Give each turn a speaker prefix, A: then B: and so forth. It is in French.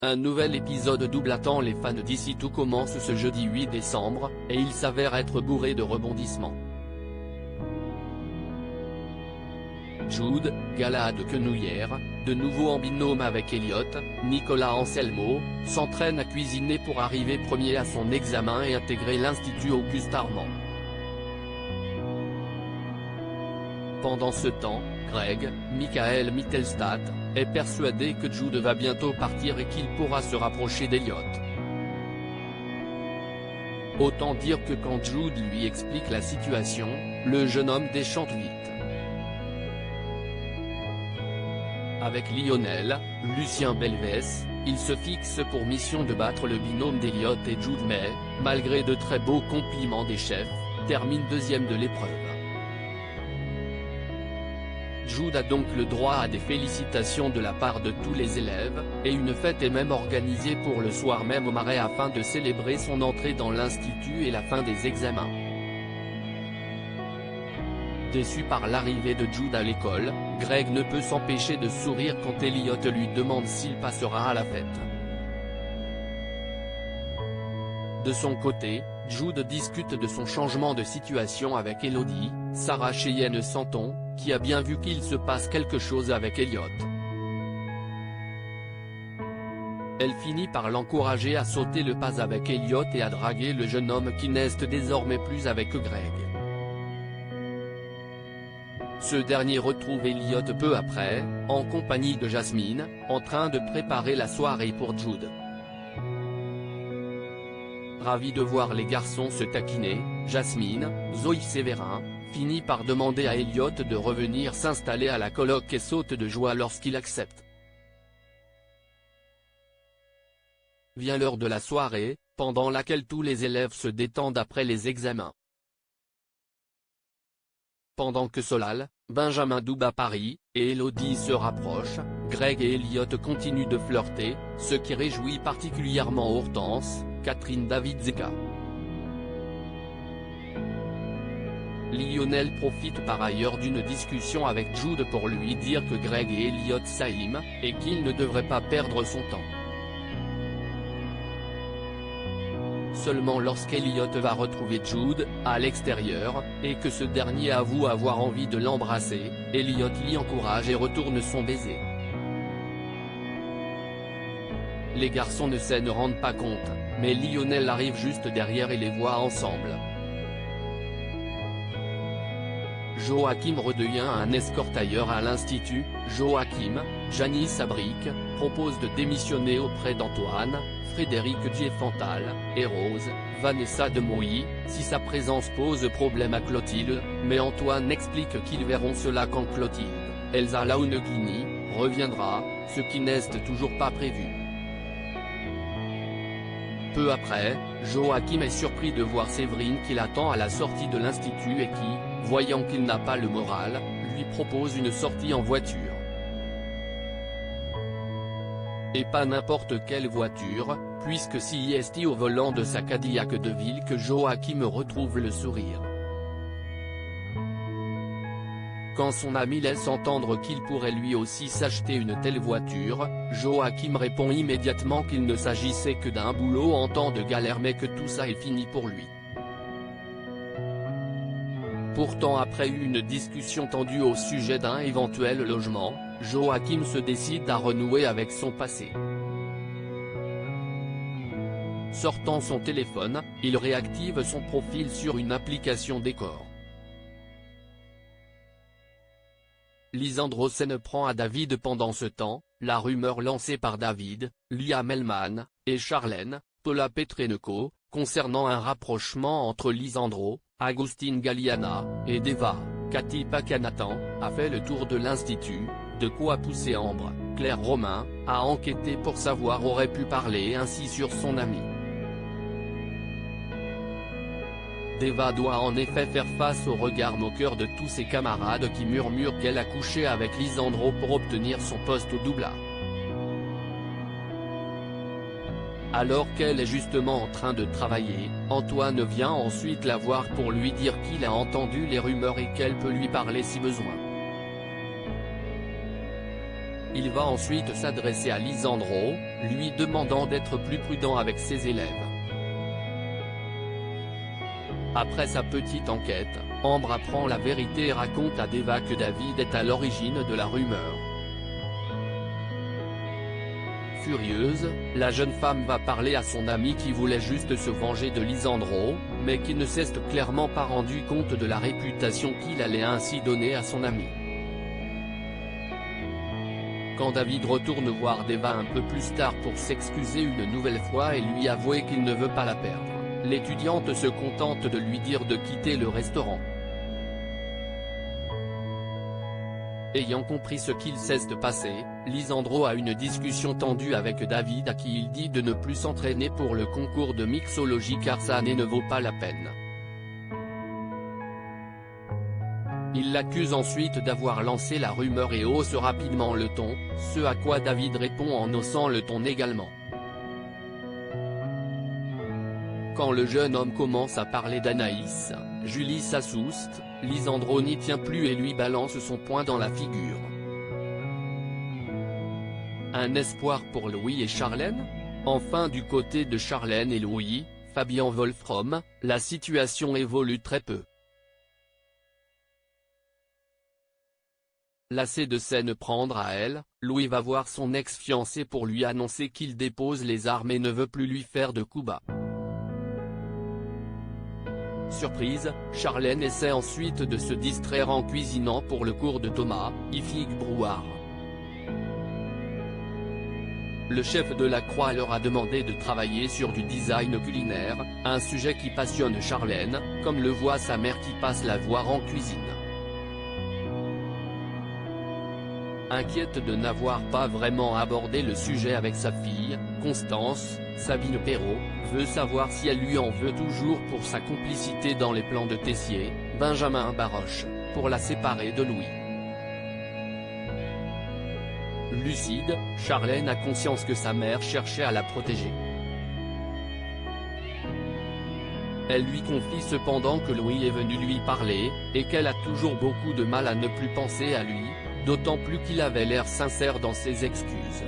A: Un nouvel épisode double attend les fans d'ici tout commence ce jeudi 8 décembre, et il s'avère être bourré de rebondissements. Jude, Galahad Quenouillère, de nouveau en binôme avec Elliot, Nicolas Anselmo, s'entraîne à cuisiner pour arriver premier à son examen et intégrer l'Institut Auguste Armand. Pendant ce temps, Greg, Michael Mittelstadt, est persuadé que Jude va bientôt partir et qu'il pourra se rapprocher d'Elliot. Autant dire que quand Jude lui explique la situation, le jeune homme déchante vite. Avec Lionel, Lucien Belvès, il se fixe pour mission de battre le binôme d'Elliot et Jude mais, malgré de très beaux compliments des chefs, termine deuxième de l'épreuve. Jude a donc le droit à des félicitations de la part de tous les élèves, et une fête est même organisée pour le soir même au Marais afin de célébrer son entrée dans l'institut et la fin des examens. Déçu par l'arrivée de Jude à l'école, Greg ne peut s'empêcher de sourire quand Elliot lui demande s'il passera à la fête. De son côté, Jude discute de son changement de situation avec Elodie, Sarah Cheyenne Santon, qui a bien vu qu'il se passe quelque chose avec Elliot. Elle finit par l'encourager à sauter le pas avec Elliot et à draguer le jeune homme qui n'est désormais plus avec Greg. Ce dernier retrouve Elliot peu après, en compagnie de Jasmine, en train de préparer la soirée pour Jude. Ravi de voir les garçons se taquiner, Jasmine, Zoé Sévérin, finit par demander à Elliot de revenir s'installer à la coloc et saute de joie lorsqu'il accepte. Vient l'heure de la soirée, pendant laquelle tous les élèves se détendent après les examens. Pendant que Solal, Benjamin Douba Paris, et Elodie se rapprochent, Greg et Elliot continuent de flirter, ce qui réjouit particulièrement Hortense, Catherine David-Zeka. Lionel profite par ailleurs d'une discussion avec Jude pour lui dire que Greg et Elliot s'aiment, et qu'il ne devrait pas perdre son temps. Seulement lorsqu'Elliot va retrouver Jude, à l'extérieur, et que ce dernier avoue avoir envie de l'embrasser, Elliot l'y encourage et retourne son baiser. Les garçons ne s'en rendent pas compte, mais Lionel arrive juste derrière et les voit ensemble. Joachim redevient un escortailleur à l'institut. Joachim, Janice Abric, propose de démissionner auprès d'Antoine, Frédéric Diefenthal, et Rose, Vanessa Demouy, si sa présence pose problème à Clotilde, mais Antoine explique qu'ils verront cela quand Clotilde, Elsa Launeghini, reviendra, ce qui n'est toujours pas prévu. Peu après, Joachim est surpris de voir Séverine qui l'attend à la sortie de l'institut et qui, voyant qu'il n'a pas le moral, lui propose une sortie en voiture. Et pas n'importe quelle voiture, puisque c'est au volant de sa Cadillac de ville que Joachim retrouve le sourire. Quand son ami laisse entendre qu'il pourrait lui aussi s'acheter une telle voiture, Joachim répond immédiatement qu'il ne s'agissait que d'un boulot en temps de galère mais que tout ça est fini pour lui. Pourtant après une discussion tendue au sujet d'un éventuel logement, Joachim se décide à renouer avec son passé. Sortant son téléphone, il réactive son profil sur une application décor. Lisandro s'en prend à David pendant ce temps, la rumeur lancée par David, Lia Melman, et Charlène, Paula Petrenko, concernant un rapprochement entre Lisandro, Agustin Galliana, et Deva, Cathy Pacanatan, a fait le tour de l'institut, de quoi pousser Ambre, Claire Romain, à enquêter pour savoir aurait pu parler ainsi sur son ami. Deva doit en effet faire face au regard moqueur de tous ses camarades qui murmurent qu'elle a couché avec Lisandro pour obtenir son poste au Doubla. Alors qu'elle est justement en train de travailler, Antoine vient ensuite la voir pour lui dire qu'il a entendu les rumeurs et qu'elle peut lui parler si besoin. Il va ensuite s'adresser à Lisandro, lui demandant d'être plus prudent avec ses élèves. Après sa petite enquête, Ambre apprend la vérité et raconte à Deva que David est à l'origine de la rumeur. Furieuse, la jeune femme va parler à son ami qui voulait juste se venger de Lisandro, mais qui ne s'est clairement pas rendu compte de la réputation qu'il allait ainsi donner à son ami. Quand David retourne voir Deva un peu plus tard pour s'excuser une nouvelle fois et lui avouer qu'il ne veut pas la perdre, l'étudiante se contente de lui dire de quitter le restaurant. Ayant compris ce qu'il cesse de passer, Lisandro a une discussion tendue avec David à qui il dit de ne plus s'entraîner pour le concours de mixologie car ça ne vaut pas la peine. Il l'accuse ensuite d'avoir lancé la rumeur et hausse rapidement le ton, ce à quoi David répond en haussant le ton également. Quand le jeune homme commence à parler d'Anaïs, Julie s'assouste, Lisandro n'y tient plus et lui balance son poing dans la figure. Un espoir pour Louis et Charlène? Enfin du côté de Charlène et Louis, Fabien Wolfram, la situation évolue très peu. Lassé de s'en prendre à elle, Louis va voir son ex-fiancé pour lui annoncer qu'il dépose les armes et ne veut plus lui faire de coups bas. Surprise, Charlène essaie ensuite de se distraire en cuisinant pour le cours de Thomas, Ifig Brouard. Le chef de la Croix leur a demandé de travailler sur du design culinaire, un sujet qui passionne Charlène, comme le voit sa mère qui passe la voir en cuisine. Inquiète de n'avoir pas vraiment abordé le sujet avec sa fille, Constance, Sabine Perrault, veut savoir si elle lui en veut toujours pour sa complicité dans les plans de Tessier, Benjamin Baroche, pour la séparer de Louis. Lucide, Charlène a conscience que sa mère cherchait à la protéger. Elle lui confie cependant que Louis est venu lui parler, et qu'elle a toujours beaucoup de mal à ne plus penser à lui, d'autant plus qu'il avait l'air sincère dans ses excuses.